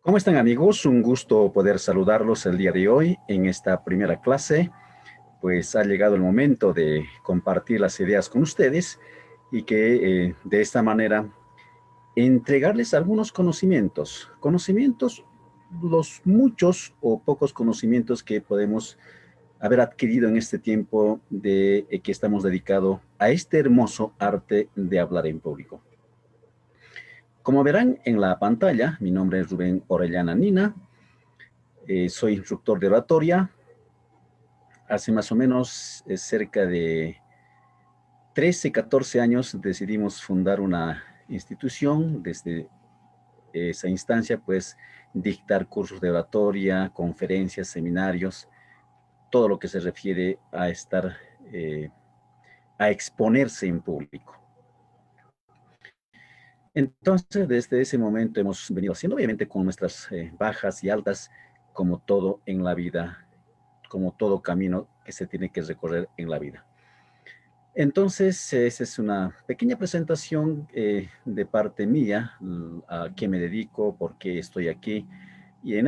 ¿Cómo están amigos? Un gusto poder saludarlos el día de hoy en esta primera clase. Pues ha llegado el momento de compartir las ideas con ustedes y que de esta manera entregarles algunos conocimientos, los muchos o pocos conocimientos que podemos haber adquirido en este tiempo de que estamos dedicados a este hermoso arte de hablar en público. Como verán en la pantalla, mi nombre es Rubén Orellana Nina. Soy instructor de oratoria. Hace más o menos cerca de 13, 14 años decidimos fundar una institución. Desde esa instancia, pues, dictar cursos de oratoria, conferencias, seminarios, todo lo que se refiere a estar, a exponerse en público. Entonces, desde ese momento hemos venido haciendo, obviamente con nuestras bajas y altas, como todo en la vida, como todo camino que se tiene que recorrer en la vida. Entonces, esa es una pequeña presentación de parte mía, a qué me dedico, por qué estoy aquí. Y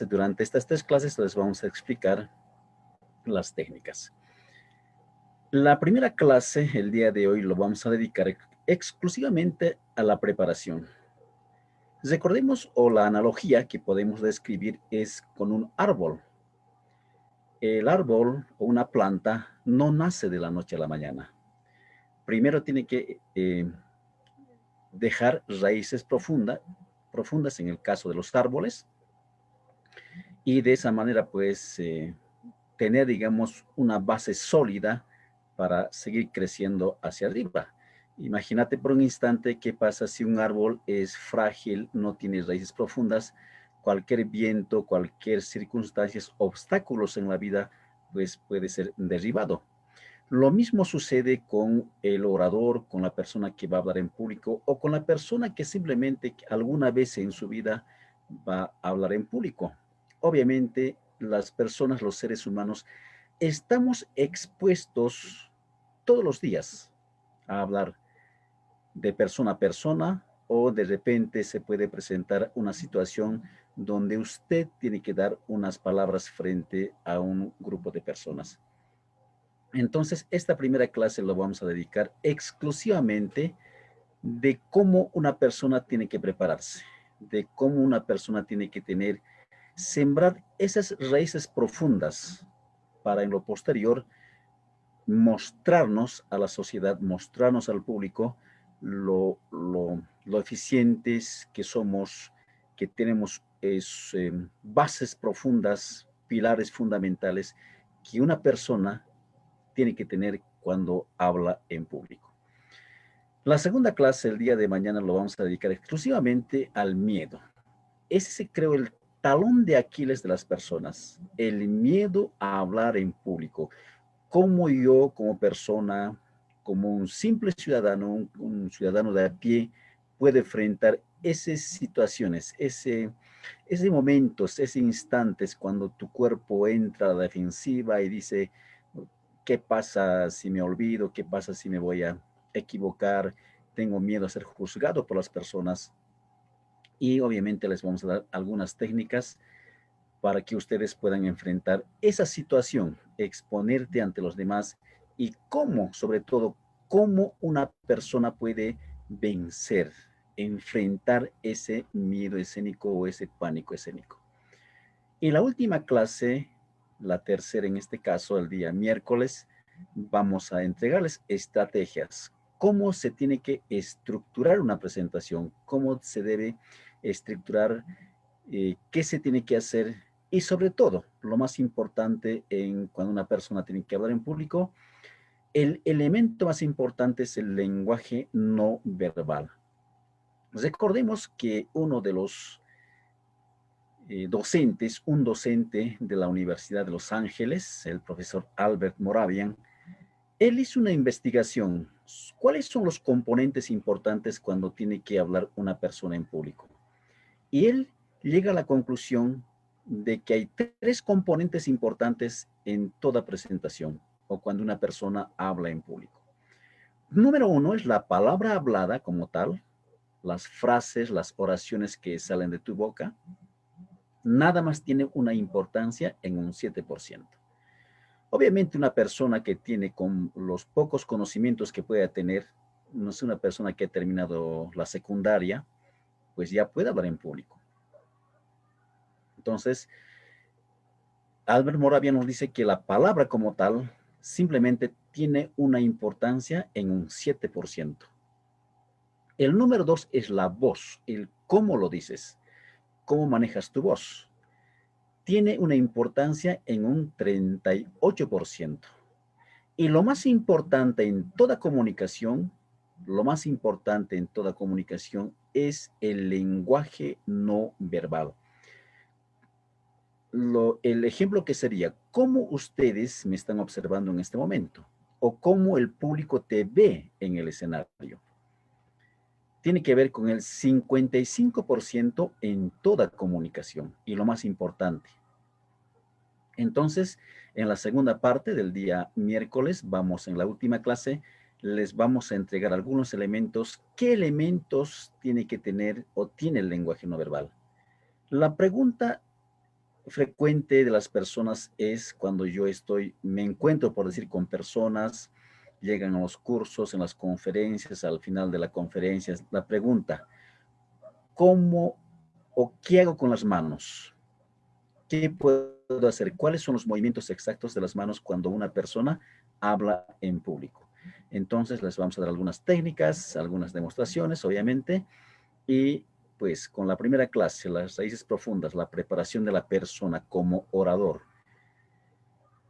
durante estas 3 clases les vamos a explicar las técnicas. La primera clase, el día de hoy, lo vamos a dedicar exclusivamente a la preparación. Recordemos, o la analogía que podemos describir es con un árbol. El árbol o una planta no nace de la noche a la mañana. Primero tiene que dejar raíces profundas en el caso de los árboles, y de esa manera pues tener, digamos, una base sólida para seguir creciendo hacia arriba. Imagínate por un instante qué pasa si un árbol es frágil, no tiene raíces profundas. Cualquier viento, cualquier circunstancia, obstáculos en la vida, pues puede ser derribado. Lo mismo sucede con el orador, con la persona que va a hablar en público o con la persona que simplemente alguna vez en su vida va a hablar en público. Obviamente, las personas, los seres humanos, estamos expuestos todos los días a hablar de persona a persona, o de repente se puede presentar una situación donde usted tiene que dar unas palabras frente a un grupo de personas. Entonces, esta primera clase lo vamos a dedicar exclusivamente de cómo una persona tiene que prepararse, de cómo una persona tiene que sembrar esas raíces profundas para en lo posterior mostrarnos a la sociedad, mostrarnos al público lo eficientes que somos, que tenemos bases profundas, pilares fundamentales que una persona tiene que tener cuando habla en público. La segunda clase, el día de mañana, lo vamos a dedicar exclusivamente al miedo. Ese creo el talón de Aquiles de las personas, el miedo a hablar en público. Cómo yo como persona, como un simple ciudadano, un ciudadano de a pie, puede enfrentar esas situaciones, ese momentos, esos instantes cuando tu cuerpo entra a la defensiva y dice, ¿qué pasa si me olvido? ¿Qué pasa si me voy a equivocar? Tengo miedo a ser juzgado por las personas. Y obviamente les vamos a dar algunas técnicas para que ustedes puedan enfrentar esa situación, exponerte ante los demás, y cómo, sobre todo, cómo una persona puede vencer, enfrentar ese miedo escénico o ese pánico escénico. Y la última clase, la tercera en este caso, el día miércoles, vamos a entregarles estrategias. Cómo se tiene que estructurar una presentación, cómo se debe estructurar, qué se tiene que hacer, y sobre todo, lo más importante cuando una persona tiene que hablar en público, el elemento más importante es el lenguaje no verbal. Recordemos que uno de los docentes, un docente de la Universidad de Los Ángeles, el profesor Albert Moravian, él hizo una investigación. ¿Cuáles son los componentes importantes cuando tiene que hablar una persona en público? Y él llega a la conclusión de que hay 3 componentes importantes en toda presentación o cuando una persona habla en público. Número 1 es la palabra hablada como tal, las frases, las oraciones que salen de tu boca. Nada más tiene una importancia en un 7%. Obviamente una persona que tiene con los pocos conocimientos que pueda tener, no es una persona que ha terminado la secundaria, pues ya puede hablar en público. Entonces, Albert Moravia nos dice que la palabra como tal simplemente tiene una importancia en un 7%. El número 2 es la voz, el cómo lo dices, cómo manejas tu voz. Tiene una importancia en un 38%. Y lo más importante en toda comunicación, lo más importante en toda comunicación es el lenguaje no verbal. El ejemplo que sería, ¿cómo ustedes me están observando en este momento? O cómo el público te ve en el escenario. Tiene que ver con el 55% en toda comunicación y lo más importante. Entonces, en la segunda parte del día miércoles, vamos en la última clase, les vamos a entregar algunos elementos. ¿Qué elementos tiene que tener o tiene el lenguaje no verbal? La pregunta frecuente de las personas es cuando yo me encuentro, por decir, con personas, llegan a los cursos, en las conferencias, al final de la conferencia, la pregunta, ¿cómo o qué hago con las manos? ¿Qué puedo hacer? ¿Cuáles son los movimientos exactos de las manos cuando una persona habla en público? Entonces les vamos a dar algunas técnicas, algunas demostraciones, obviamente, y pues con la primera clase, las raíces profundas, la preparación de la persona como orador,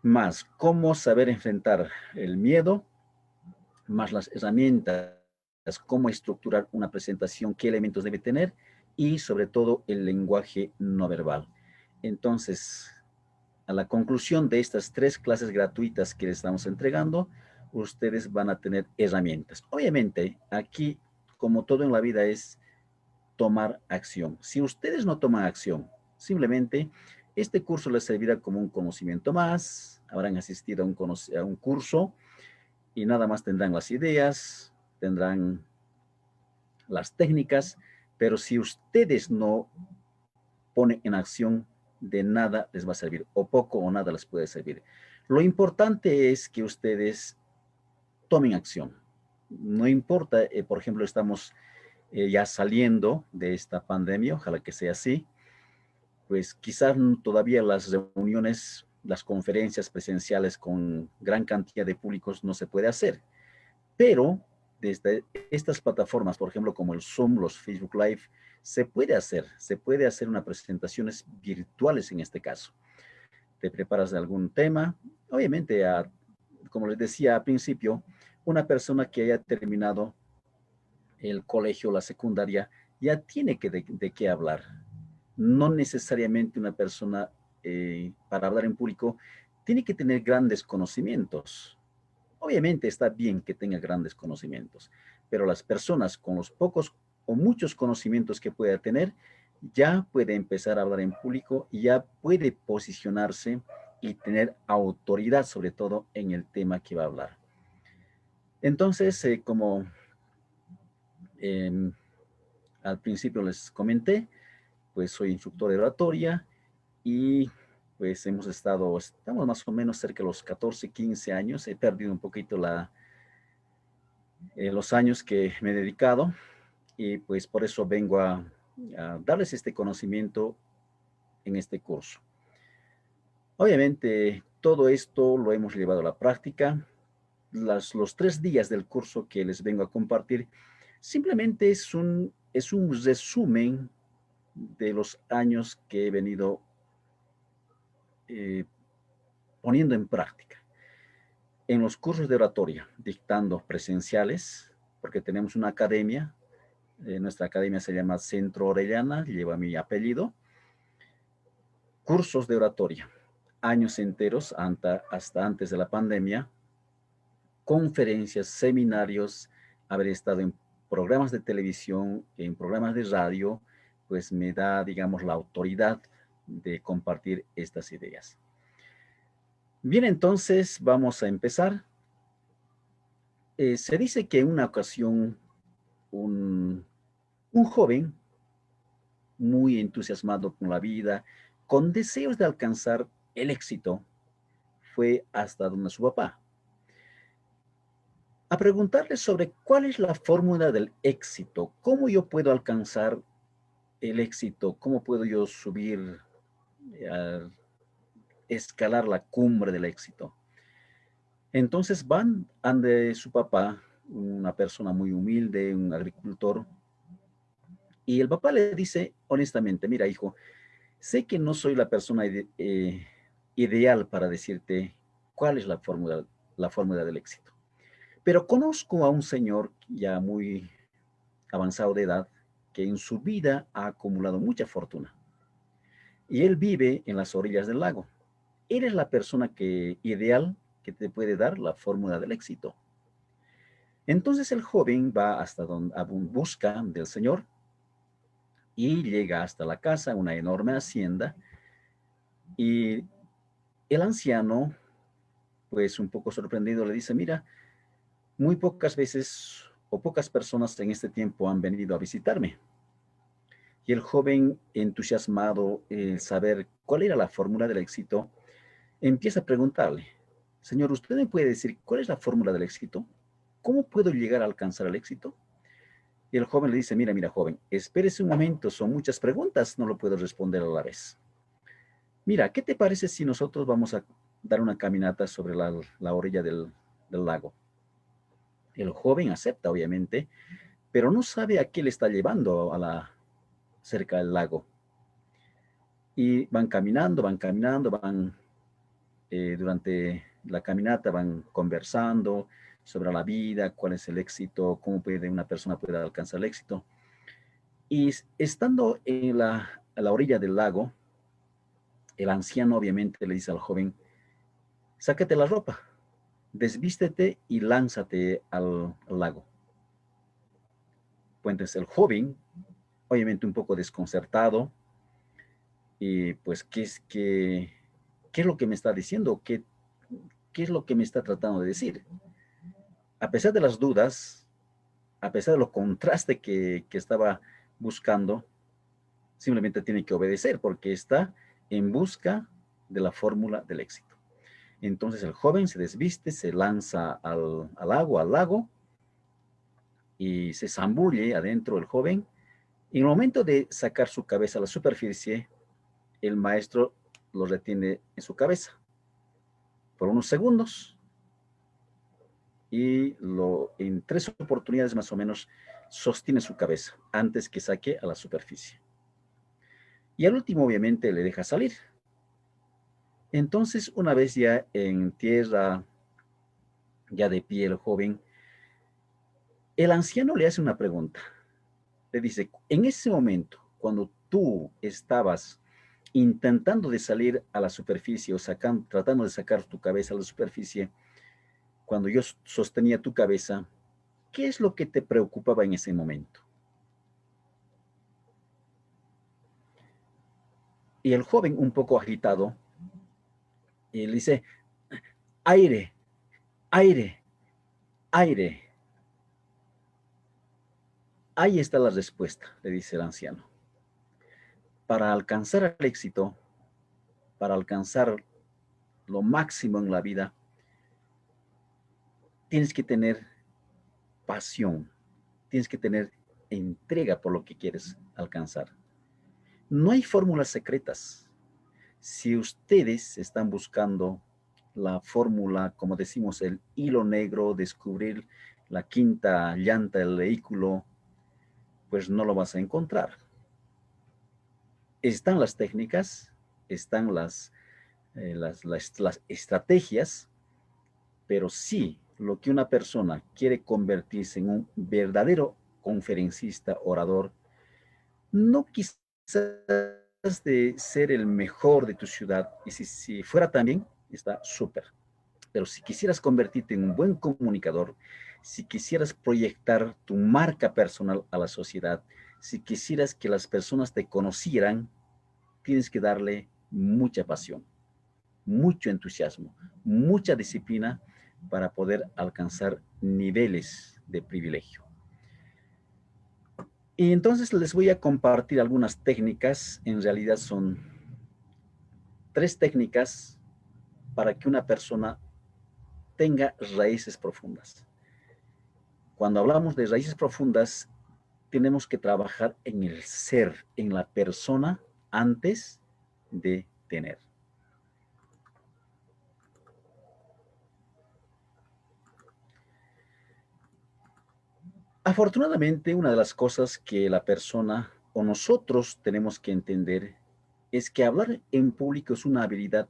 más cómo saber enfrentar el miedo, más las herramientas, cómo estructurar una presentación, qué elementos debe tener y sobre todo el lenguaje no verbal. Entonces, a la conclusión de estas 3 clases gratuitas que les estamos entregando, ustedes van a tener herramientas. Obviamente, aquí, como todo en la vida, es tomar acción. Si ustedes no toman acción, simplemente este curso les servirá como un conocimiento más, habrán asistido a un curso y nada más tendrán las ideas, tendrán las técnicas, pero si ustedes no ponen en acción, de nada les va a servir, o poco o nada les puede servir. Lo importante es que ustedes tomen acción. No importa, por ejemplo, estamos ya saliendo de esta pandemia, ojalá que sea así, pues quizás todavía las reuniones, las conferencias presenciales con gran cantidad de públicos no se puede hacer, pero desde estas plataformas, por ejemplo, como el Zoom, los Facebook Live, se puede hacer unas presentaciones virtuales en este caso. Te preparas de algún tema, obviamente, como les decía al principio, una persona que haya terminado el colegio, la secundaria, ya tiene de qué hablar. No necesariamente una persona para hablar en público tiene que tener grandes conocimientos. Obviamente está bien que tenga grandes conocimientos, pero las personas con los pocos o muchos conocimientos que pueda tener, ya puede empezar a hablar en público y ya puede posicionarse y tener autoridad, sobre todo en el tema que va a hablar. Entonces, como eh, al principio les comenté, pues soy instructor de oratoria y pues estamos más o menos cerca de los 14, 15 años. He perdido un poquito los años que me he dedicado y pues por eso vengo a darles este conocimiento en este curso. Obviamente, todo esto lo hemos llevado a la práctica. Los 3 días del curso que les vengo a compartir simplemente es un resumen de los años que he venido eh, poniendo en práctica. En los cursos de oratoria, dictando presenciales, porque tenemos una academia, nuestra academia se llama Centro Orellana, lleva mi apellido, cursos de oratoria, años enteros hasta antes de la pandemia, conferencias, seminarios, haber estado en programas de televisión, en programas de radio, pues me da, digamos, la autoridad de compartir estas ideas. Bien, entonces vamos a empezar. Se dice que en una ocasión un joven muy entusiasmado con la vida, con deseos de alcanzar el éxito, fue hasta donde su papá, a preguntarle sobre cuál es la fórmula del éxito, cómo yo puedo alcanzar el éxito, cómo puedo yo subir, a escalar la cumbre del éxito. Entonces van ante su papá, una persona muy humilde, un agricultor, y el papá le dice honestamente, mira hijo, sé que no soy la persona ideal para decirte cuál es la fórmula del éxito, pero conozco a un señor ya muy avanzado de edad que en su vida ha acumulado mucha fortuna y él vive en las orillas del lago. Él es la persona ideal que te puede dar la fórmula del éxito. Entonces el joven va hasta donde busca del señor y llega hasta la casa, una enorme hacienda, y el anciano, pues un poco sorprendido, le dice, mira, muy pocas veces o pocas personas en este tiempo han venido a visitarme. Y el joven, entusiasmado en saber cuál era la fórmula del éxito, empieza a preguntarle, señor, ¿usted me puede decir cuál es la fórmula del éxito? ¿Cómo puedo llegar a alcanzar el éxito? Y el joven le dice, mira, joven, espérese un momento, son muchas preguntas, no lo puedo responder a la vez. Mira, ¿qué te parece si nosotros vamos a dar una caminata sobre la orilla del lago? El joven acepta, obviamente, pero no sabe a qué le está llevando cerca del lago. Y durante la caminata van conversando sobre la vida, cuál es el éxito, cómo una persona puede alcanzar el éxito. Y estando a la orilla del lago, el anciano obviamente le dice al joven, sácate la ropa, desvístete y lánzate al lago. Pues entonces el joven, obviamente un poco desconcertado, y pues, ¿qué es lo que me está diciendo? ¿Qué es lo que me está tratando de decir? A pesar de las dudas, a pesar de lo contraste que estaba buscando, simplemente tiene que obedecer porque está en busca de la fórmula del éxito. Entonces el joven se desviste, se lanza al lago, y se zambulle adentro el joven. Y en el momento de sacar su cabeza a la superficie, el maestro lo retiene en su cabeza por unos segundos y en 3 oportunidades más o menos sostiene su cabeza antes que saque a la superficie. Y al último obviamente le deja salir. Entonces una vez ya en tierra, ya de pie el joven, el anciano le hace una pregunta. Le dice, en ese momento, cuando tú estabas intentando de salir a la superficie o tratando de sacar tu cabeza a la superficie, cuando yo sostenía tu cabeza, ¿qué es lo que te preocupaba en ese momento? Y el joven, un poco agitado, y le dice, aire, aire, aire. Ahí está la respuesta, le dice el anciano. Para alcanzar el éxito, para alcanzar lo máximo en la vida, tienes que tener pasión, tienes que tener entrega por lo que quieres alcanzar. No hay fórmulas secretas. Si ustedes están buscando la fórmula, como decimos, el hilo negro, descubrir la quinta llanta del vehículo, pues no lo vas a encontrar. Están las técnicas, están las estrategias, pero si lo que una persona quiere convertirse en un verdadero conferencista, orador, no quizás de ser el mejor de tu ciudad, y si fuera también, está súper. Pero si quisieras convertirte en un buen comunicador, si quisieras proyectar tu marca personal a la sociedad, si quisieras que las personas te conocieran, tienes que darle mucha pasión, mucho entusiasmo, mucha disciplina para poder alcanzar niveles de privilegio. Y entonces les voy a compartir algunas técnicas, en realidad son 3 técnicas para que una persona tenga raíces profundas. Cuando hablamos de raíces profundas, tenemos que trabajar en el ser, en la persona, antes de tener. Afortunadamente, una de las cosas que la persona o nosotros tenemos que entender es que hablar en público es una habilidad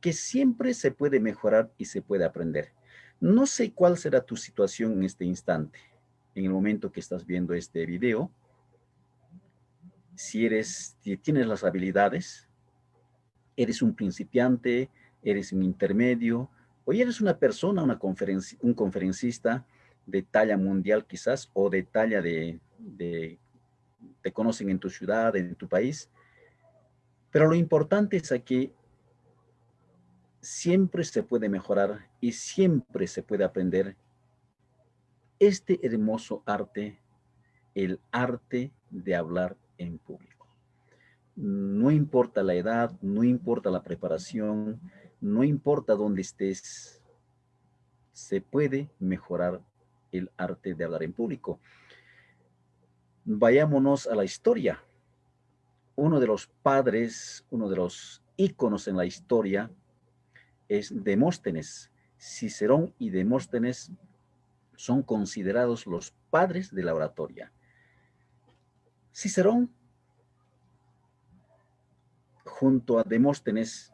que siempre se puede mejorar y se puede aprender. No sé cuál será tu situación en este instante, en el momento que estás viendo este video, si tienes las habilidades, eres un principiante, eres un intermedio, o eres una persona, un conferencista de talla mundial quizás, o de talla te conocen en tu ciudad, en tu país. Pero lo importante es que siempre se puede mejorar y siempre se puede aprender este hermoso arte, el arte de hablar en público. No importa la edad, no importa la preparación, no importa dónde estés, se puede mejorar el arte de hablar en público. Vayámonos a la historia. Uno de los padres, uno de los íconos en la historia es Demóstenes. Cicerón y Demóstenes son considerados los padres de la oratoria. Cicerón, junto a Demóstenes,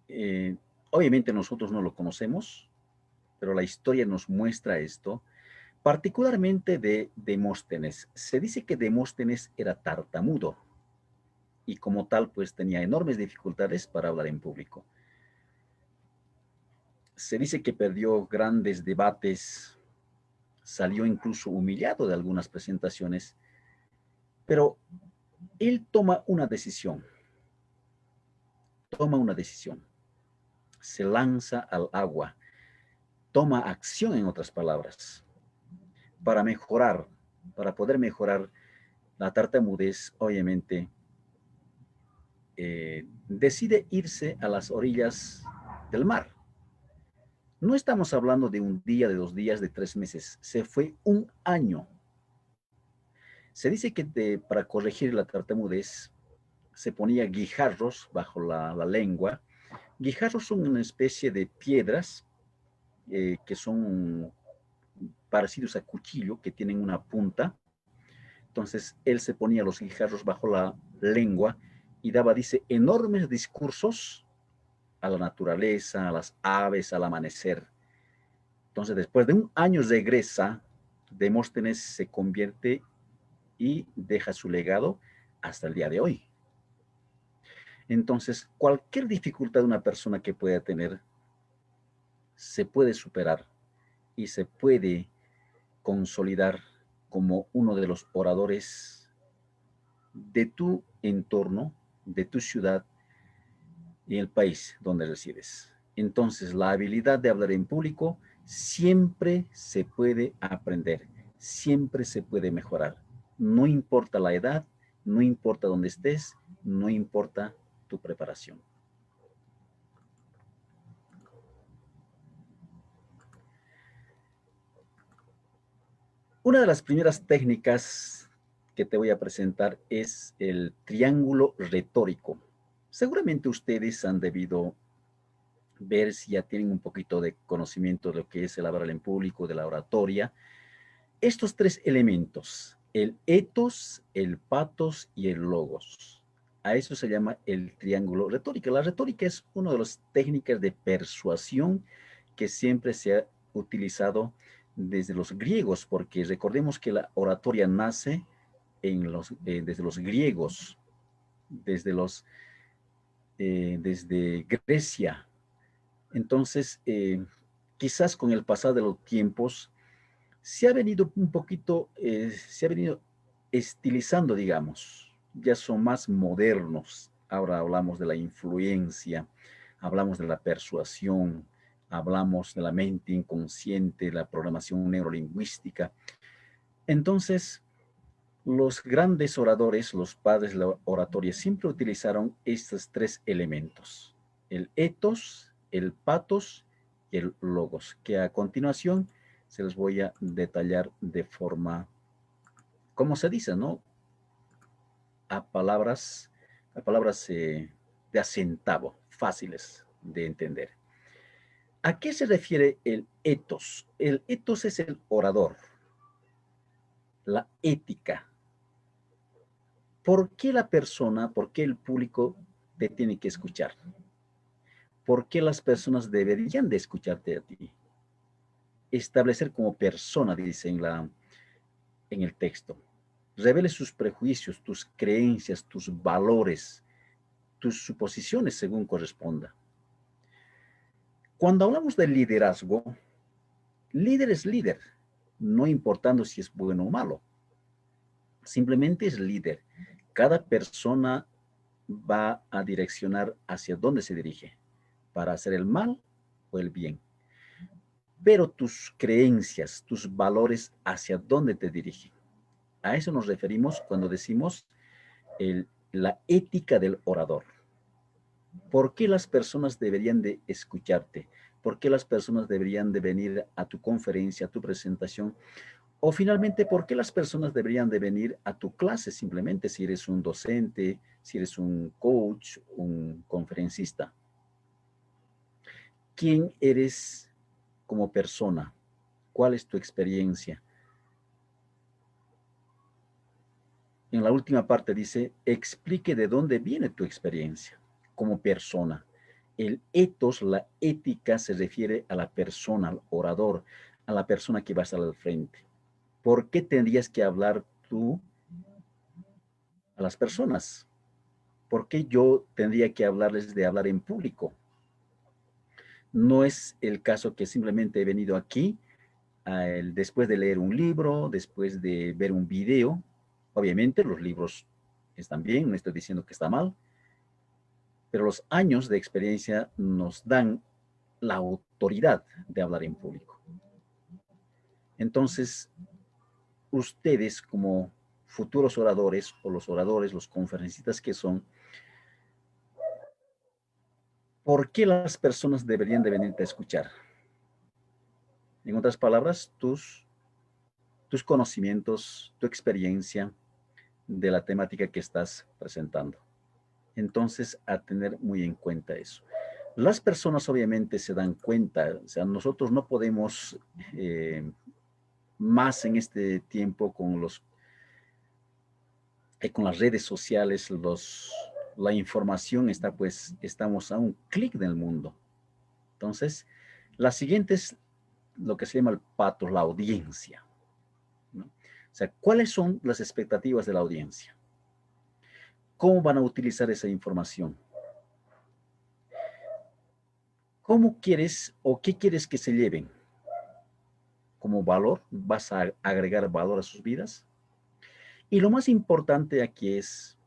eh, obviamente nosotros no lo conocemos, pero la historia nos muestra esto, particularmente de Demóstenes. Se dice que Demóstenes era tartamudo y como tal pues tenía enormes dificultades para hablar en público. Se dice que perdió grandes debates, salió incluso humillado de algunas presentaciones, pero él toma una decisión, se lanza al agua, toma acción en otras palabras, para mejorar, para poder mejorar la tartamudez, obviamente, decide irse a las orillas del mar. No estamos hablando de un día, de 2 días, de 3 meses, se fue un año. Se dice que para corregir la tartamudez se ponía guijarros bajo la lengua. Guijarros son una especie de piedras que son parecidos a cuchillo, que tienen una punta. Entonces él se ponía los guijarros bajo la lengua y daba, dice, enormes discursos a la naturaleza, a las aves, al amanecer. Entonces después de un año regresa, Demóstenes se convierte y deja su legado hasta el día de hoy. Entonces, cualquier dificultad de una persona que pueda tener se puede superar y se puede consolidar como uno de los oradores de tu entorno, de tu ciudad y el país donde resides. Entonces, la habilidad de hablar en público siempre se puede aprender, siempre se puede mejorar. No importa la edad, no importa dónde estés, no importa tu preparación. Una de las primeras técnicas que te voy a presentar es el triángulo retórico. Seguramente ustedes han debido ver si ya tienen un poquito de conocimiento de lo que es el hablar en público, de la oratoria. Estos 3 elementos, el ethos, el pathos y el logos. A eso se llama el triángulo retórico. La retórica es una de las técnicas de persuasión que siempre se ha utilizado desde los griegos, porque recordemos que la oratoria nace desde los griegos, desde Grecia. Entonces, quizás con el pasar de los tiempos, se ha venido un poquito, se ha venido estilizando, digamos, ya son más modernos. Ahora hablamos de la influencia, hablamos de la persuasión, hablamos de la mente inconsciente, la programación neurolingüística. Entonces, Los grandes oradores, los padres de la oratoria, siempre utilizaron estos tres elementos: el ethos, el pathos y el logos, que a continuación se los voy a detallar de forma, como se dice, ¿no? A palabras, de acentavo, fáciles de entender. ¿A qué se refiere el ethos? El ethos es el orador, la ética. ¿Por qué la persona, por qué el público te tiene que escuchar? ¿Por qué las personas deberían de escucharte a ti? Establecer como persona, dice en el texto. Revele sus prejuicios, tus creencias, tus valores, tus suposiciones según corresponda. Cuando hablamos de liderazgo, líder es líder, no importando si es bueno o malo. Simplemente es líder. Cada persona va a direccionar hacia dónde se dirige, para hacer el mal o el bien. Pero tus creencias, tus valores, hacia dónde te dirigen. A eso nos referimos cuando decimos la ética del orador. ¿Por qué las personas deberían de escucharte? ¿Por qué las personas deberían de venir a tu conferencia, a tu presentación? O finalmente, ¿por qué las personas deberían de venir a tu clase simplemente si eres un docente, si eres un coach, un conferencista? ¿Quién eres como persona? ¿Cuál es tu experiencia? En la última parte dice, explique de dónde viene tu experiencia como persona. El ethos, la ética, se refiere a la persona, al orador, a la persona que va a estar al frente. ¿Por qué tendrías que hablar tú a las personas? ¿Por qué yo tendría que hablarles de hablar en público? No es el caso que simplemente he venido aquí después de leer un libro, después de ver un video. Obviamente los libros están bien, no estoy diciendo que está mal, pero los años de experiencia nos dan la autoridad de hablar en público. Entonces, ustedes como futuros oradores o los oradores, los conferencistas que son, ¿por qué las personas deberían de venirte a escuchar? En otras palabras, tus conocimientos, tu experiencia de la temática que estás presentando. Entonces, a tener muy en cuenta eso. Las personas obviamente se dan cuenta, o sea, nosotros no podemos más en este tiempo con las redes sociales, la información está pues, estamos a un clic del mundo. Entonces, la siguiente es lo que se llama el pato, la audiencia, ¿no? O sea, ¿cuáles son las expectativas de la audiencia? ¿Cómo van a utilizar esa información? ¿Cómo quieres o qué quieres que se lleven? ¿Como valor? ¿Vas a agregar valor a sus vidas? Y lo más importante aquí es,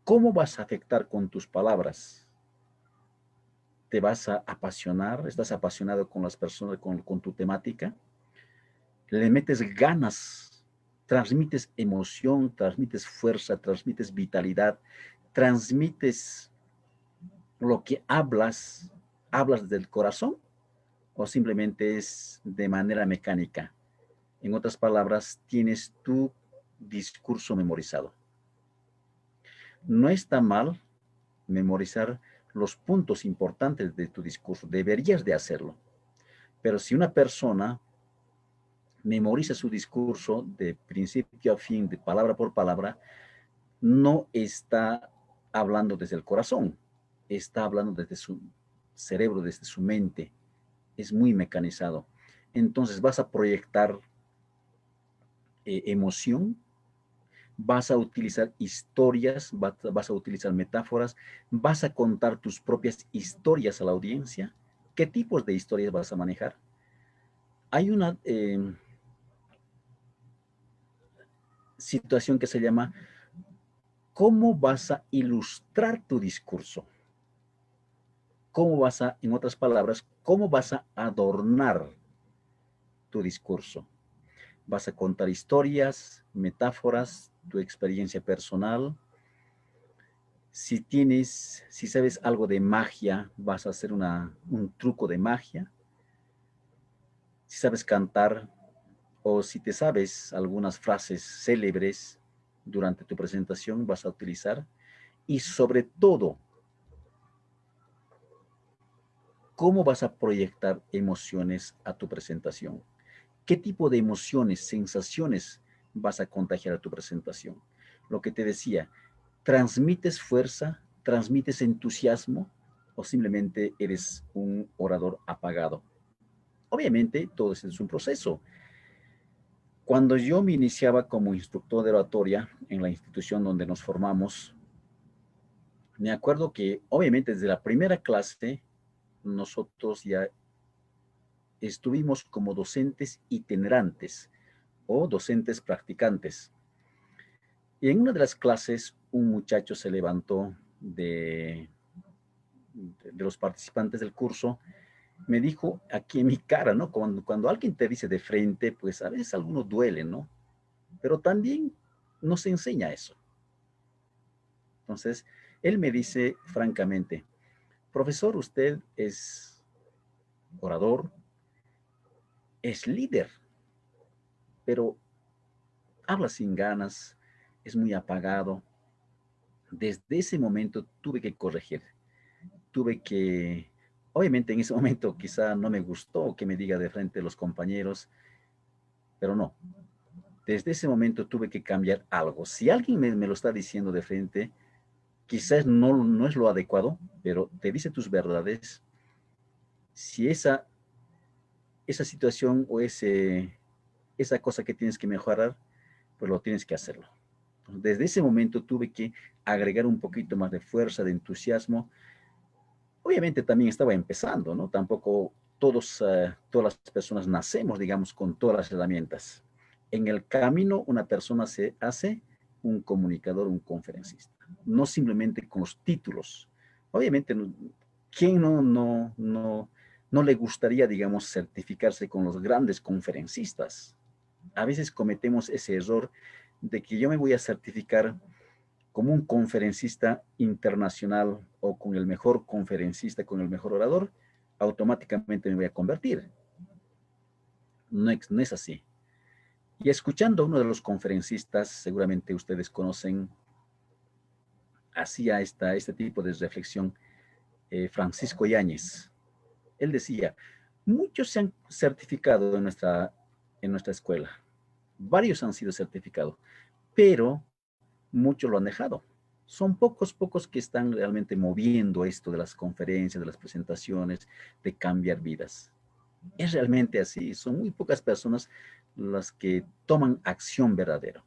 ¿cómo vas a afectar con tus palabras? ¿Te vas a apasionar? ¿Estás apasionado con las personas, con tu temática? ¿Le metes ganas? ¿Transmites emoción? ¿Transmites fuerza? ¿Transmites vitalidad? ¿Transmites lo que hablas? ¿Hablas del corazón? ¿O simplemente es de manera mecánica? En otras palabras, tienes tu discurso memorizado. No está mal memorizar los puntos importantes de tu discurso, deberías de hacerlo. Pero si una persona memoriza su discurso de principio a fin, de palabra por palabra, no está hablando desde el corazón, está hablando desde su cerebro, desde su mente, es muy mecanizado. Entonces vas a proyectar emoción, vas a utilizar historias, vas a utilizar metáforas, vas a contar tus propias historias a la audiencia. ¿Qué tipos de historias vas a manejar? Hay una situación que se llama ¿cómo vas a ilustrar tu discurso? ¿Cómo vas a, en otras palabras, cómo vas a adornar tu discurso? Vas a contar historias, metáforas, tu experiencia personal. Si sabes algo de magia, vas a hacer un truco de magia. Si sabes cantar o si te sabes algunas frases célebres durante tu presentación, vas a utilizar. Y sobre todo, ¿cómo vas a proyectar emociones a tu presentación? ¿Qué tipo de emociones, sensaciones vas a contagiar a tu presentación? Lo que te decía, ¿transmites fuerza, transmites entusiasmo o simplemente eres un orador apagado? Obviamente, todo eso es un proceso. Cuando yo me iniciaba como instructor de oratoria en la institución donde nos formamos, me acuerdo que obviamente desde la primera clase nosotros ya estuvimos como docentes itinerantes o docentes practicantes. Y en una de las clases un muchacho se levantó de los participantes del curso, me dijo aquí en mi cara, ¿no? Cuando alguien te dice de frente, pues a veces algunos duelen, ¿no? Pero también nos enseña eso. Entonces, él me dice francamente, profesor, usted es orador, es líder, pero habla sin ganas, es muy apagado. Desde ese momento tuve que corregir, obviamente en ese momento quizá no me gustó que me diga de frente los compañeros, pero no, desde ese momento tuve que cambiar algo. Si alguien me lo está diciendo de frente, quizás no es lo adecuado, pero te dice tus verdades. Si esa situación o esa cosa que tienes que mejorar, pues lo tienes que hacerlo. Desde ese momento tuve que agregar un poquito más de fuerza, de entusiasmo. Obviamente también estaba empezando, ¿no? Tampoco todas las personas nacemos, digamos, con todas las herramientas. En el camino, una persona se hace un comunicador, un conferencista, no simplemente con los títulos. Obviamente, ¿quién no le gustaría, digamos, certificarse con los grandes conferencistas? A veces cometemos ese error de que yo me voy a certificar como un conferencista internacional o con el mejor conferencista, con el mejor orador, automáticamente me voy a convertir. No es así. Y escuchando a uno de los conferencistas, seguramente ustedes conocen, hacía este tipo de reflexión, Francisco Yáñez. Él decía, muchos se han certificado en nuestra escuela, varios han sido certificados, pero muchos lo han dejado. Son pocos que están realmente moviendo esto de las conferencias, de las presentaciones, de cambiar vidas. Es realmente así, son muy pocas personas las que toman acción verdadera.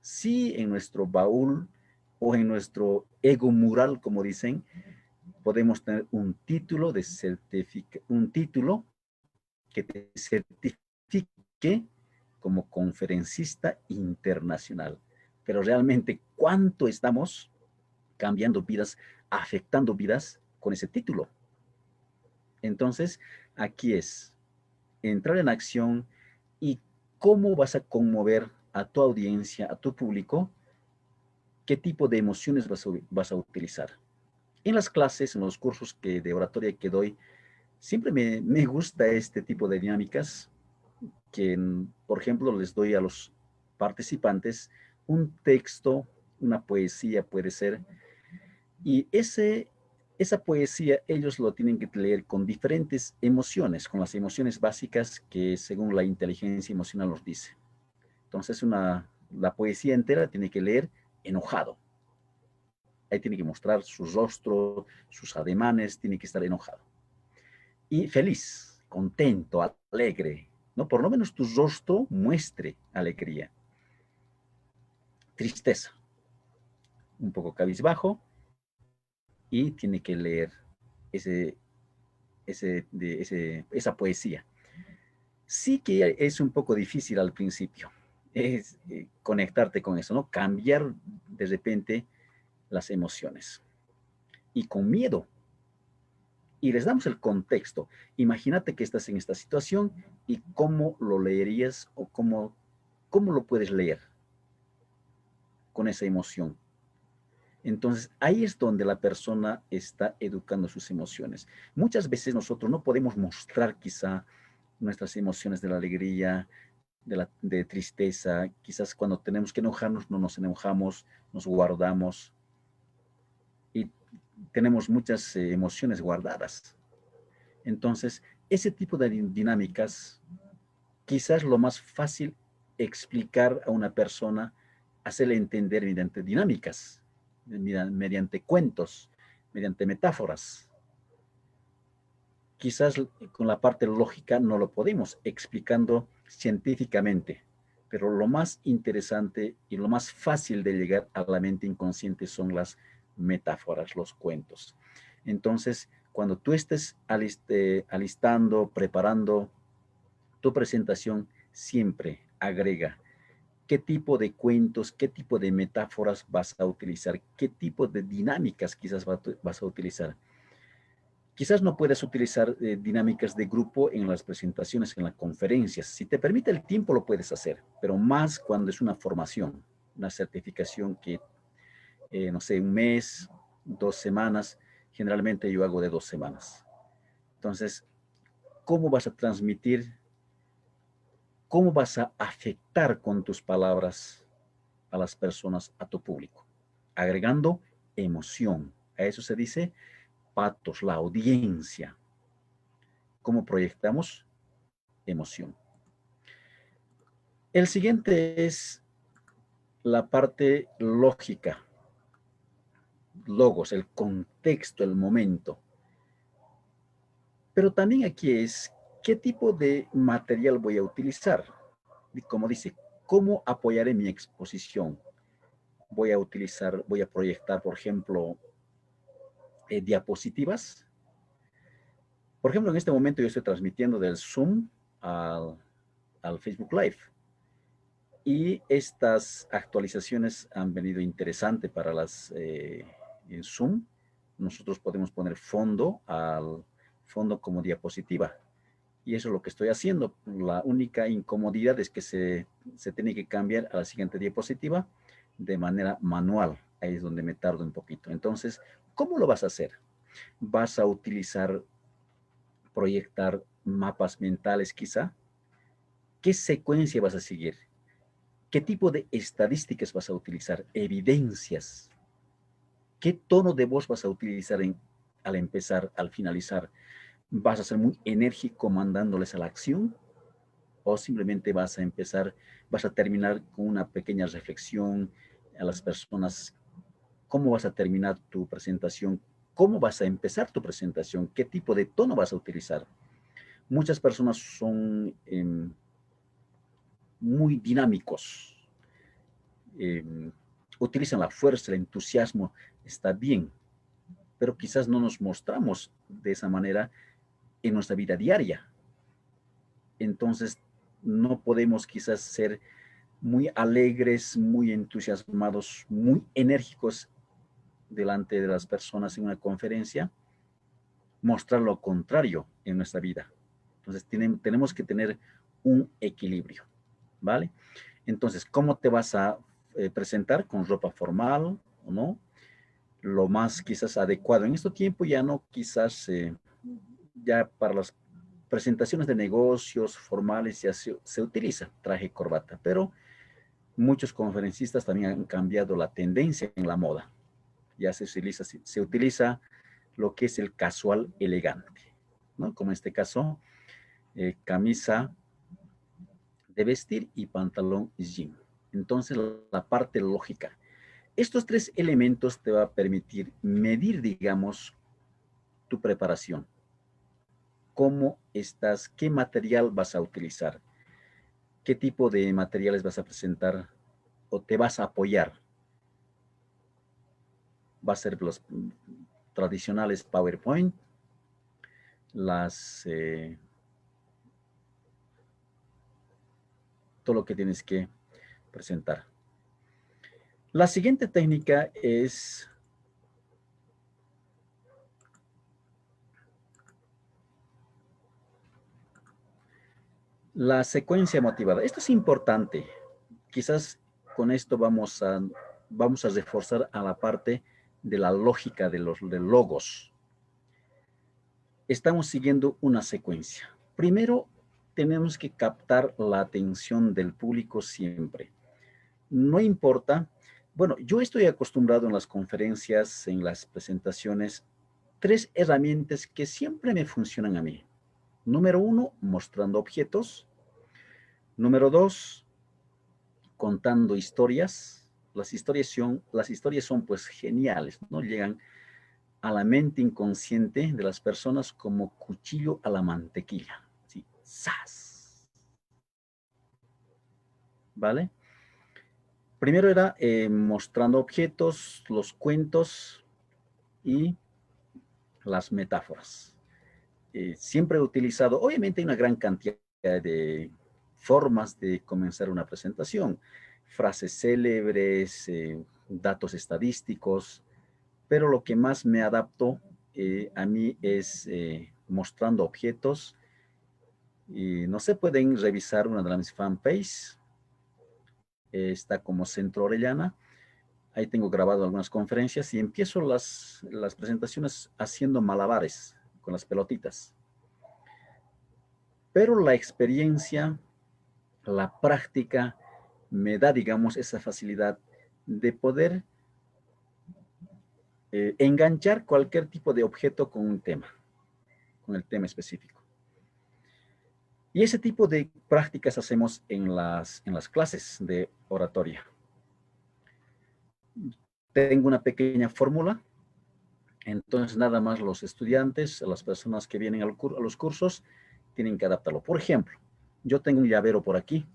Sí, en nuestro baúl o en nuestro ego mural, como dicen, podemos tener un título que te certifique como conferencista internacional. Pero realmente, ¿cuánto estamos cambiando vidas, afectando vidas con ese título? Entonces, aquí es entrar en acción y cómo vas a conmover a tu audiencia, a tu público, qué tipo de emociones vas a utilizar. En las clases, en los cursos de oratoria que doy, siempre me gusta este tipo de dinámicas que, por ejemplo, les doy a los participantes un texto, una poesía puede ser, y esa poesía ellos lo tienen que leer con diferentes emociones, con las emociones básicas que según la inteligencia emocional nos dice. Entonces, la poesía entera tiene que leer enojado. Ahí tiene que mostrar su rostro, sus ademanes, tiene que estar enojado. Y feliz, contento, alegre, ¿no? Por lo menos tu rostro muestre alegría. Tristeza, un poco cabizbajo, y tiene que leer ese, esa poesía. Sí que es un poco difícil al principio, es conectarte con eso, ¿no? Cambiar de repente las emociones. Y con miedo. Y les damos el contexto. Imagínate que estás en esta situación y cómo lo leerías o cómo ¿cómo lo puedes leer con esa emoción? Entonces, ahí es donde la persona está educando sus emociones. Muchas veces nosotros no podemos mostrar quizá nuestras emociones de la alegría, de tristeza. Quizás cuando tenemos que enojarnos, no nos enojamos, nos guardamos y tenemos muchas emociones guardadas. Entonces, ese tipo de dinámicas, quizás lo más fácil explicar a una persona, hacerle entender mediante dinámicas, mediante cuentos, mediante metáforas. Quizás con la parte lógica no lo podemos explicando científicamente, pero lo más interesante y lo más fácil de llegar a la mente inconsciente son las metáforas, los cuentos. Entonces, cuando tú estés alistando, preparando tu presentación, siempre agrega qué tipo de cuentos, qué tipo de metáforas vas a utilizar, qué tipo de dinámicas quizás vas a utilizar. Quizás no puedas utilizar dinámicas de grupo en las presentaciones, en las conferencias. Si te permite el tiempo, lo puedes hacer, pero más cuando es una formación, una certificación que, no sé, un mes, 2 semanas. Generalmente yo hago de 2 semanas. Entonces, ¿cómo vas a transmitir? ¿Cómo vas a afectar con tus palabras a las personas, a tu público? Agregando emoción. A eso se dice patos, la audiencia. ¿Cómo proyectamos emoción? El siguiente es la parte lógica, logos, el contexto, el momento. Pero también aquí es qué tipo de material voy a utilizar. Y como dice, ¿cómo apoyaré mi exposición? Voy a proyectar, por ejemplo, diapositivas. Por ejemplo, en este momento yo estoy transmitiendo del Zoom al Facebook Live. Y estas actualizaciones han venido interesantes para las en Zoom. Nosotros podemos poner al fondo como diapositiva. Y eso es lo que estoy haciendo. La única incomodidad es que se tiene que cambiar a la siguiente diapositiva de manera manual. Ahí es donde me tardo un poquito. Entonces, ¿cómo lo vas a hacer? Vas a utilizar, proyectar mapas mentales quizá. ¿Qué secuencia vas a seguir? ¿Qué tipo de estadísticas vas a utilizar? Evidencias. ¿Qué tono de voz vas a utilizar al empezar, al finalizar? ¿Vas a ser muy enérgico mandándoles a la acción? ¿O simplemente vas a empezar, vas a terminar con una pequeña reflexión a las personas? ¿Cómo vas a terminar tu presentación? ¿Cómo vas a empezar tu presentación? ¿Qué tipo de tono vas a utilizar? Muchas personas son muy dinámicos, eh, utilizan la fuerza, el entusiasmo, está bien, pero quizás no nos mostramos de esa manera en nuestra vida diaria. Entonces, no podemos quizás ser muy alegres, muy entusiasmados, muy enérgicos delante de las personas en una conferencia, mostrar lo contrario en nuestra vida. Entonces, tenemos que tener un equilibrio, ¿vale? Entonces, ¿cómo te vas a presentar? ¿Con ropa formal o no? Lo más quizás adecuado. En este tiempo ya no, quizás ya para las presentaciones de negocios formales ya se utiliza traje y corbata, pero muchos conferencistas también han cambiado la tendencia en la moda. Ya se utiliza lo que es el casual elegante, ¿no? Como en este caso, camisa de vestir y pantalón jean. Entonces, la parte lógica. Estos tres elementos te va a permitir medir, digamos, tu preparación. ¿Cómo estás? ¿Qué material vas a utilizar? ¿Qué tipo de materiales vas a presentar o te vas a apoyar? Va a ser los tradicionales PowerPoint, todo lo que tienes que presentar. La siguiente técnica es la secuencia motivada. Esto es importante. quizás con esto vamos a reforzar a la parte de la lógica de los logos. Estamos siguiendo una secuencia. Primero, tenemos que captar la atención del público siempre. No importa, bueno, yo estoy acostumbrado en las conferencias, en las presentaciones, 3 herramientas que siempre me funcionan a mí. Número 1, mostrando objetos. Número 2, contando historias. Las historias son pues geniales, ¿no? Llegan a la mente inconsciente de las personas como cuchillo a la mantequilla. ¿Sí? ¡Zas! ¿Vale? Primero era mostrando objetos, los cuentos y las metáforas. Siempre he utilizado, obviamente hay una gran cantidad de formas de comenzar una presentación, frases célebres, datos estadísticos, pero lo que más me adaptó a mí es mostrando objetos. Y no se pueden revisar una de mis fanpage, está como Centro Orellana. Ahí tengo grabado algunas conferencias y empiezo las presentaciones haciendo malabares con las pelotitas. Pero la experiencia, la práctica, me da, digamos, esa facilidad de poder enganchar cualquier tipo de objeto con un tema, con el tema específico. Y ese tipo de prácticas hacemos en las clases de oratoria. Tengo una pequeña fórmula, entonces nada más los estudiantes, las personas que vienen a los cursos, tienen que adaptarlo. Por ejemplo, yo tengo un llavero por aquí.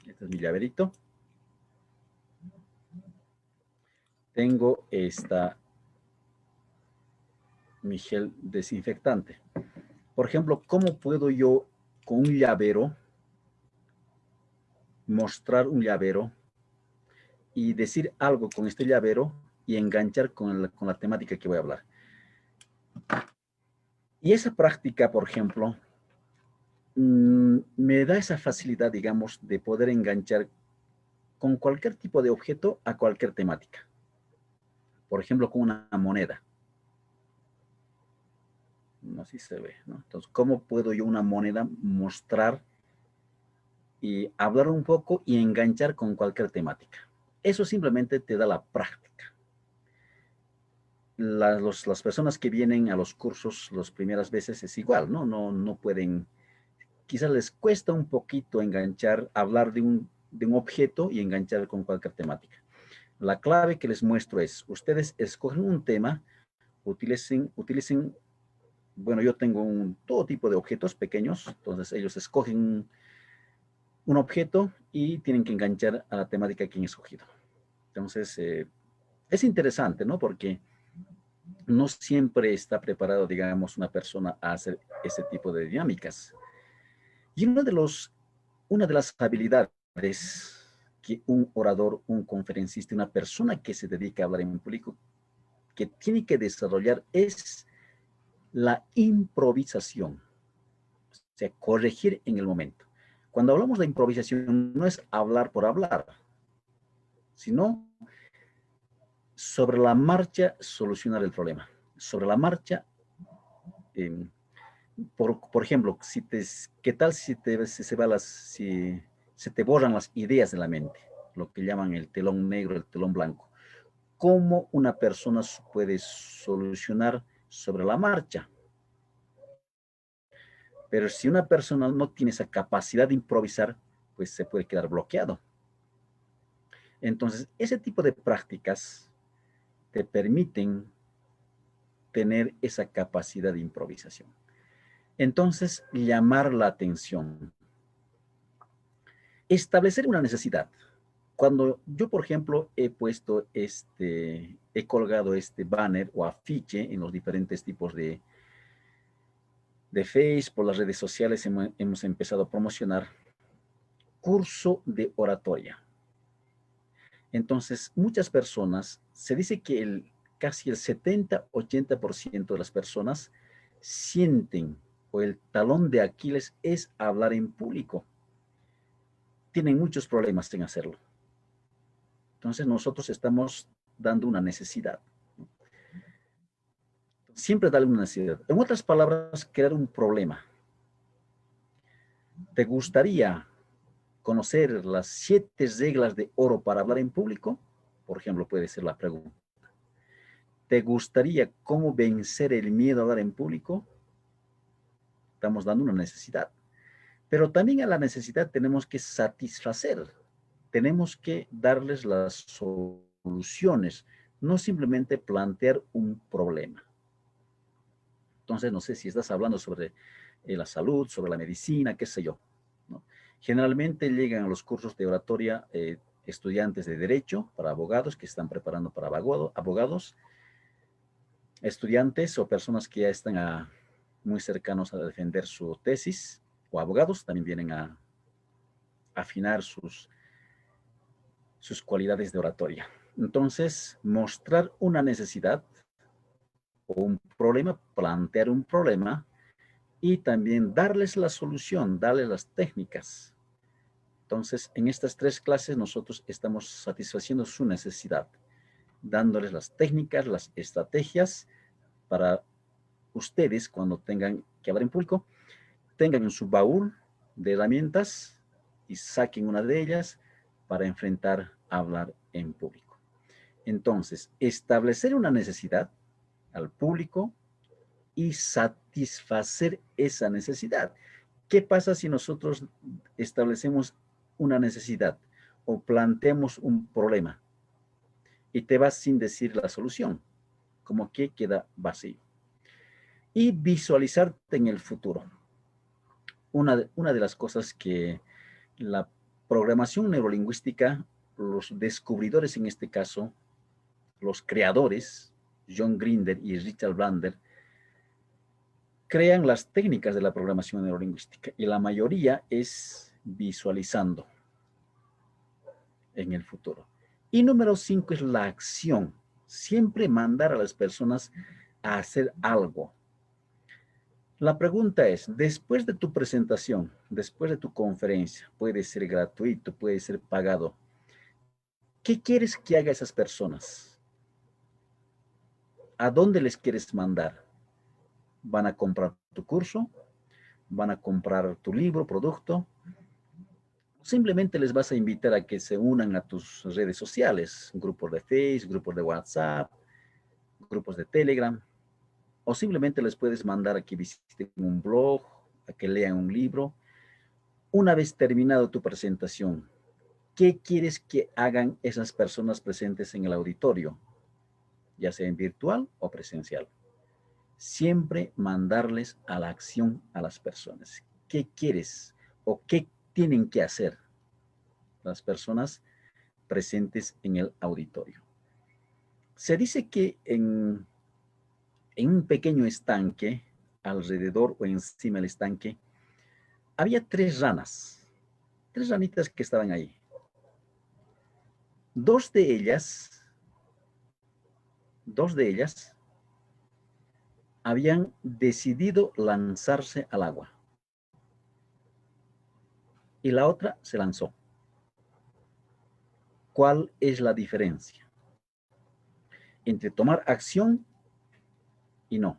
Este es mi llaverito. Tengo mi gel desinfectante. Por ejemplo, ¿cómo puedo yo con un llavero mostrar un llavero y decir algo con este llavero y enganchar con la temática que voy a hablar? Y esa práctica, por ejemplo, me da esa facilidad, digamos, de poder enganchar con cualquier tipo de objeto a cualquier temática. Por ejemplo, con una moneda. No sé si se ve, ¿no? Entonces, ¿cómo puedo yo una moneda mostrar y hablar un poco y enganchar con cualquier temática? Eso simplemente te da la práctica. Las personas que vienen a los cursos las primeras veces es igual, ¿no? No pueden, quizás les cuesta un poquito enganchar, hablar de un objeto y enganchar con cualquier temática. La clave que les muestro es, ustedes escogen un tema, utilicen, bueno, yo tengo todo tipo de objetos pequeños, entonces ellos escogen un objeto y tienen que enganchar a la temática que han escogido. Entonces, es interesante, ¿no? Porque no siempre está preparado, digamos, una persona a hacer ese tipo de dinámicas. Y una de las habilidades que un orador, un conferencista, una persona que se dedica a hablar en público, que tiene que desarrollar es la improvisación, o sea, corregir en el momento. Cuando hablamos de improvisación, no es hablar por hablar, sino sobre la marcha solucionar el problema. Sobre la marcha, eh, por ejemplo, ¿qué tal si se te borran las ideas de la mente? Lo que llaman el telón negro, el telón blanco. ¿Cómo una persona puede solucionar sobre la marcha? Pero si una persona no tiene esa capacidad de improvisar, pues se puede quedar bloqueado. Entonces, ese tipo de prácticas te permiten tener esa capacidad de improvisación. Entonces, llamar la atención. Establecer una necesidad. Cuando yo, por ejemplo, he colgado este banner o afiche en los diferentes tipos de Facebook, por las redes sociales hemos empezado a promocionar curso de oratoria. Entonces, muchas personas, se dice que casi el 70-80% de las personas sienten o el talón de Aquiles es hablar en público. tienen muchos problemas en hacerlo. Entonces nosotros estamos dando una necesidad. Siempre darle una necesidad. En otras palabras, crear un problema. ¿Te gustaría conocer las 7 reglas de oro para hablar en público? Por ejemplo, puede ser la pregunta. ¿Te gustaría cómo vencer el miedo a hablar en público? Estamos dando una necesidad. Pero también a la necesidad tenemos que satisfacer. Tenemos que darles las soluciones, no simplemente plantear un problema. Entonces, no sé si estás hablando sobre la salud, sobre la medicina, qué sé yo, ¿no? Generalmente llegan a los cursos de oratoria estudiantes de derecho para abogados que están preparando para abogados, estudiantes o personas que ya están muy cercanos a defender su tesis, o abogados también vienen a afinar sus cualidades de oratoria. Entonces, mostrar una necesidad o un problema, plantear un problema y también darles la solución, darles las técnicas. Entonces, en estas 3 clases nosotros estamos satisfaciendo su necesidad, dándoles las técnicas, las estrategias para ustedes cuando tengan que hablar en público, tengan en su baúl de herramientas y saquen una de ellas para enfrentar a hablar en público. Entonces, establecer una necesidad al público y satisfacer esa necesidad. ¿Qué pasa si nosotros establecemos una necesidad o planteamos un problema y te vas sin decir la solución? Como que queda vacío. Y visualizarte en el futuro. Una de las cosas que la programación neurolingüística, los descubridores en este caso, los creadores, John Grinder y Richard Bandler, crean las técnicas de la programación neurolingüística y la mayoría es visualizando en el futuro. Y número 5 es la acción. Siempre mandar a las personas a hacer algo. La pregunta es, después de tu presentación, después de tu conferencia, puede ser gratuito, puede ser pagado, ¿qué quieres que haga esas personas? ¿A dónde les quieres mandar? ¿Van a comprar tu curso? ¿Van a comprar tu libro, producto? Simplemente les vas a invitar a que se unan a tus redes sociales, grupos de Facebook, grupos de WhatsApp, grupos de Telegram, o simplemente les puedes mandar a que visiten un blog, a que lean un libro. Una vez terminado tu presentación, ¿qué quieres que hagan esas personas presentes en el auditorio? Ya sea en virtual o presencial. Siempre mandarles a la acción a las personas. ¿Qué quieres o qué tienen que hacer las personas presentes en el auditorio? Se dice que en un pequeño estanque, alrededor o encima del estanque, había 3 ranas, 3 ranitas que estaban ahí. Dos de ellas habían decidido lanzarse al agua y la otra se lanzó. ¿Cuál es la diferencia entre tomar acción y no?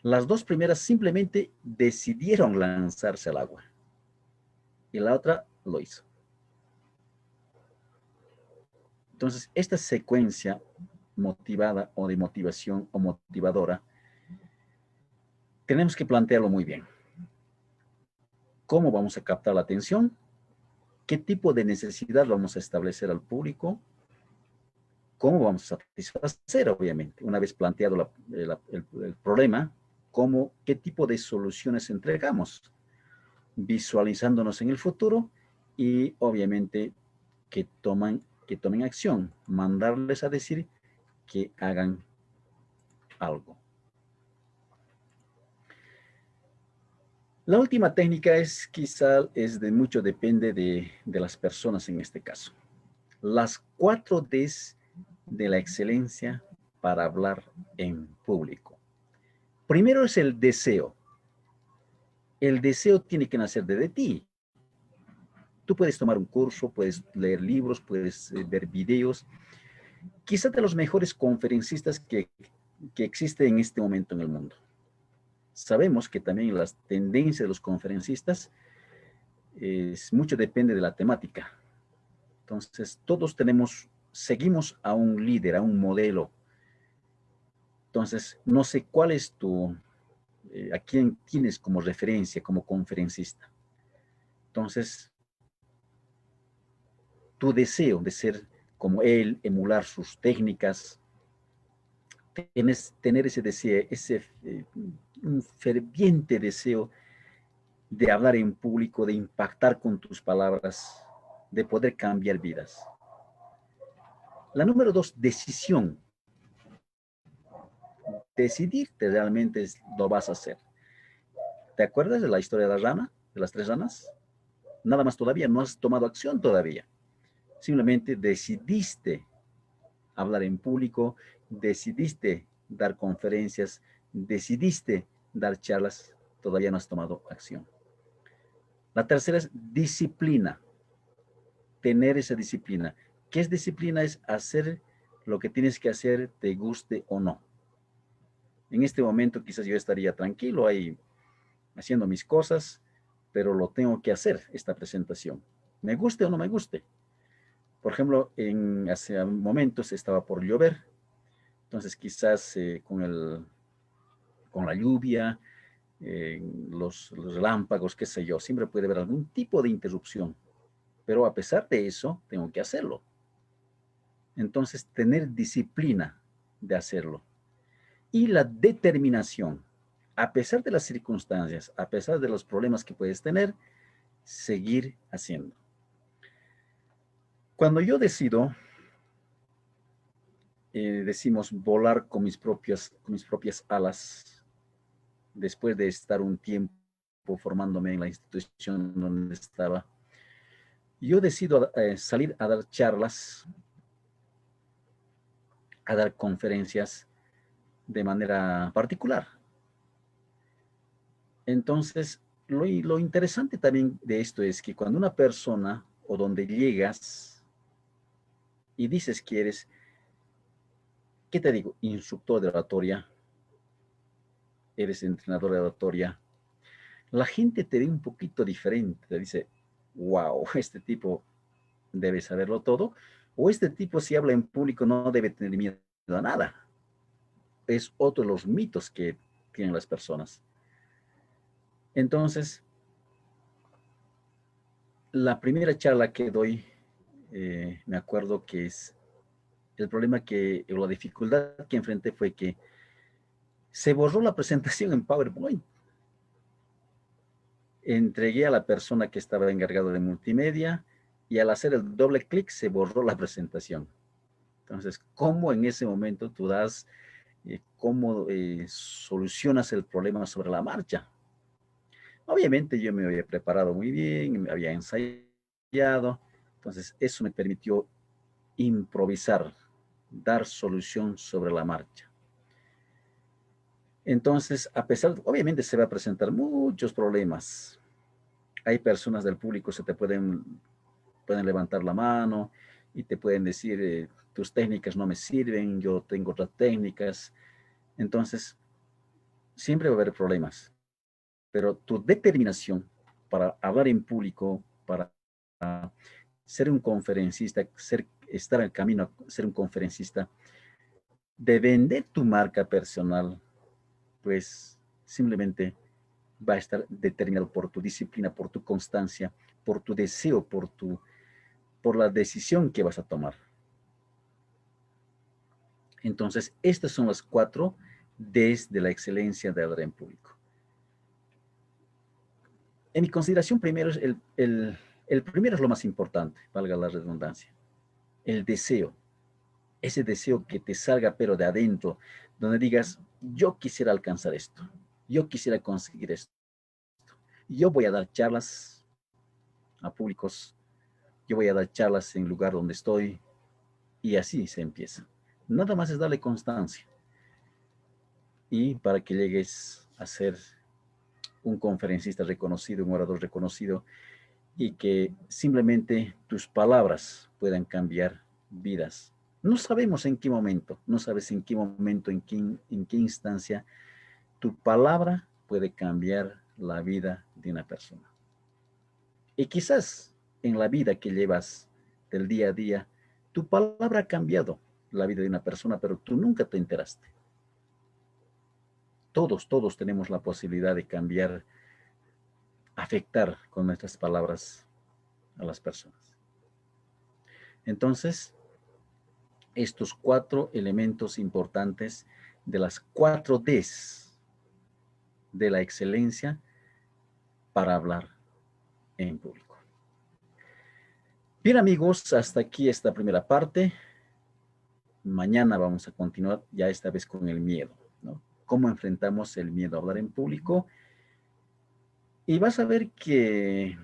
Las 2 primeras simplemente decidieron lanzarse al agua y la otra lo hizo. Entonces, esta secuencia motivada o de motivación o motivadora, tenemos que plantearlo muy bien. ¿Cómo vamos a captar la atención? ¿Qué tipo de necesidad vamos a establecer al público? ¿Cómo vamos a satisfacer, obviamente? Una vez planteado el problema, ¿qué tipo de soluciones entregamos? Visualizándonos en el futuro y, obviamente, que tomen acción, mandarles a decir que hagan algo. La última técnica mucho depende de las personas en este caso. Las 4 Ds de la excelencia para hablar en público. Primero es el deseo. El deseo tiene que nacer de ti. Tú puedes tomar un curso, puedes leer libros, puedes ver videos. Quizás de los mejores conferencistas que existe en este momento en el mundo. Sabemos que también las tendencias de los conferencistas mucho depende de la temática. Entonces, todos seguimos a un líder, a un modelo. Entonces, no sé cuál es a quién tienes como referencia, como conferencista. Entonces, tu deseo de ser como él, emular sus técnicas, tener ese deseo, un ferviente deseo de hablar en público, de impactar con tus palabras, de poder cambiar vidas. La número 2, decisión. Decidirte realmente lo vas a hacer. ¿Te acuerdas de la historia de la rana, de las 3 ranas? Nada más todavía, no has tomado acción todavía. Simplemente decidiste hablar en público, decidiste dar conferencias, decidiste dar charlas, todavía no has tomado acción. La tercera es disciplina, tener esa disciplina. ¿Qué es disciplina? Es hacer lo que tienes que hacer, te guste o no. En este momento quizás yo estaría tranquilo ahí haciendo mis cosas, pero lo tengo que hacer, esta presentación. Me guste o no me guste. Por ejemplo, hace momentos estaba por llover, entonces quizás con la lluvia, los relámpagos, qué sé yo, siempre puede haber algún tipo de interrupción, pero a pesar de eso, tengo que hacerlo. Entonces, tener disciplina de hacerlo. Y la determinación, a pesar de las circunstancias, a pesar de los problemas que puedes tener, seguir haciendo. Cuando yo decido, decimos, volar con mis propias alas, después de estar un tiempo formándome en la institución donde estaba, yo decido salir a dar charlas, a dar conferencias de manera particular. Entonces, lo interesante también de esto es que cuando una persona o donde llegas y dices que eres, ¿qué te digo? Instructor de oratoria, eres entrenador de oratoria, la gente te ve un poquito diferente, te dice, wow, este tipo debe saberlo todo, o este tipo si habla en público no debe tener miedo a nada. Es otro de los mitos que tienen las personas. Entonces, la primera charla que doy, me acuerdo que es el problema o la dificultad que enfrenté fue que se borró la presentación en PowerPoint. Entregué a la persona que estaba encargada de multimedia y al hacer el doble clic se borró la presentación. Entonces, ¿cómo en ese momento tú cómo solucionas el problema sobre la marcha? Obviamente yo me había preparado muy bien, me había ensayado, entonces eso me permitió improvisar, dar solución sobre la marcha. Entonces, obviamente se va a presentar muchos problemas. Hay personas del público que pueden levantar la mano y te pueden decir, tus técnicas no me sirven, yo tengo otras técnicas. Entonces, siempre va a haber problemas, pero tu determinación para hablar en público, para ser un conferencista, estar en el camino a ser un conferencista, de vender tu marca personal, pues simplemente va a estar determinado por tu disciplina, por tu constancia, por tu deseo, por la decisión que vas a tomar. Entonces, estas son las 4 Ds de la excelencia de hablar en público. En mi consideración, primero es el primero es lo más importante, valga la redundancia. El deseo. Ese deseo que te salga pero de adentro, donde digas, yo quisiera alcanzar esto, yo quisiera conseguir esto. Yo voy a dar charlas a públicos, yo voy a dar charlas en el lugar donde estoy, y así se empieza. Nada más es darle constancia. Y para que llegues a ser un conferencista reconocido, un orador reconocido, y que simplemente tus palabras puedan cambiar vidas. No sabemos en qué momento, no sabes en qué momento, en qué instancia tu palabra puede cambiar la vida de una persona. Y quizás en la vida que llevas del día a día, tu palabra ha cambiado la vida de una persona, pero tú nunca te enteraste. Todos tenemos la posibilidad de cambiar, afectar con nuestras palabras a las personas. Entonces, estos 4 elementos importantes de las 4 Ds de la excelencia para hablar en público. Bien, amigos, hasta aquí esta primera parte. Mañana vamos a continuar ya esta vez con el miedo, ¿no? Cómo enfrentamos el miedo a hablar en público. Y vas a ver que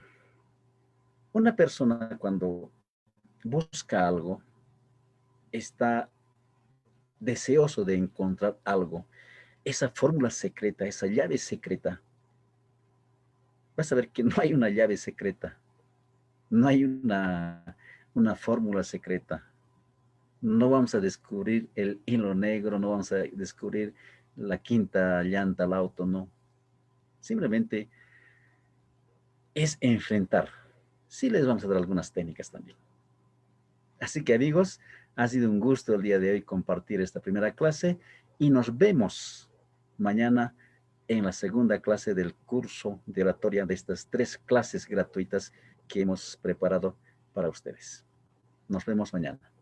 una persona cuando busca algo está deseoso de encontrar algo, esa fórmula secreta, esa llave secreta. Vas a ver que no hay una llave secreta, no hay una fórmula secreta. No vamos a descubrir el hilo negro, no vamos a descubrir la quinta llanta al auto, no. Simplemente es enfrentar. Sí les vamos a dar algunas técnicas también. Así que amigos, ha sido un gusto el día de hoy compartir esta primera clase y nos vemos mañana en la segunda clase del curso de oratoria de estas 3 clases gratuitas que hemos preparado para ustedes. Nos vemos mañana.